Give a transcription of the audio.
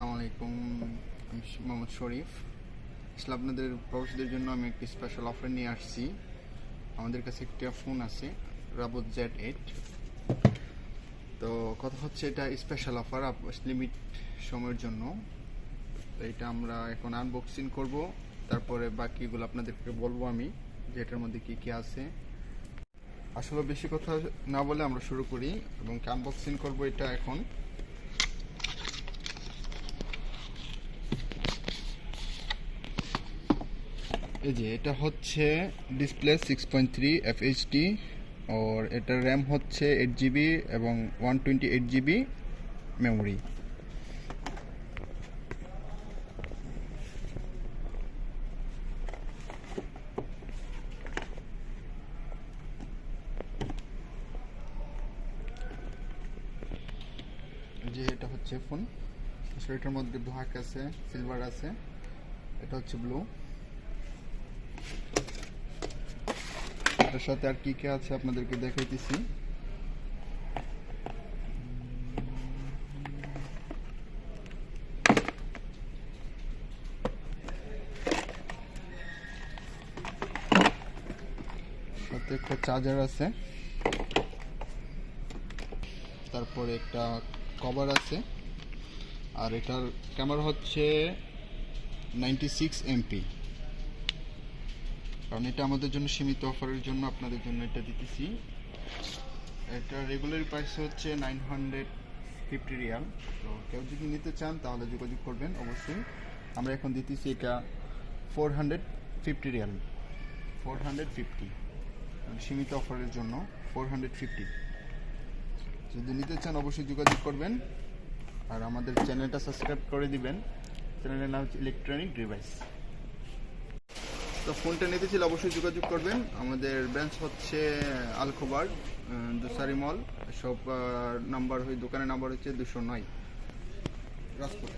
আসসালামু আলাইকুম, আমি মোহাম্মদ শরীফ। আসলে আপনাদের প্রবাসীদের জন্য আমি একটি স্পেশাল অফার নিয়ে আসছি। আমাদের কাছে একটা ফোন আছে Ravoz Z8। তো কথা হচ্ছে এটা স্পেশাল অফার লিমিট সময়ের জন্য। তো এটা আমরা এখন আনবক্সিং করব, তারপরে বাকিগুলো আপনাদেরকে বলবো আমি যে এটার মধ্যে কি কি আছে। আসলে বেশি কথা না বলে আমরা শুরু করি এবং আনবক্সিং করব এটা এখন। এই যে এটা হচ্ছে ডিসপ্লে 6.3 FHD और এটার র্যাম হচ্ছে 8GB এবং 128GB মেমোরি। যে এটা হচ্ছে ফোন, আসলে এটার মধ্যে ব্ল্যাক আছে, সিলভার আছে, এটা হচ্ছে ব্লু। এর সাথে আর কি কি আছে আপনাদেরকে দেখাইতেছি। সাথে একটা চার্জার আছে, তারপরে একটা কভার আছে, আর এটার ক্যামেরা হচ্ছে 96 MP। কারণ এটা আমাদের জন্য সীমিত অফারের জন্য আপনাদের জন্য এটা দিতেছি। এটা রেগুলার প্রাইস হচ্ছে 950 রিয়াল। তো কেউ যদি নিতে চান তাহলে যোগাযোগ করবেন অবশ্যই। আমরা এখন দিতেছি এটা 450 রিয়াল, 450 সীমিত অফারের জন্য 450। যদি নিতে চান অবশ্যই যোগাযোগ করবেন, আর আমাদের চ্যানেলটা সাবস্ক্রাইব করে দিবেন। চ্যানেলের নাম হচ্ছে ইলেকট্রনিক ডিভাইস। তো ফোনটা নিতে চাইলে অবশ্যই যোগাযোগ করবেন। আমাদের ব্রাঞ্চ হচ্ছে খবর dossary মল, সব নাম্বার দোকানের নাম্বার হচ্ছে 209 রাজপুর।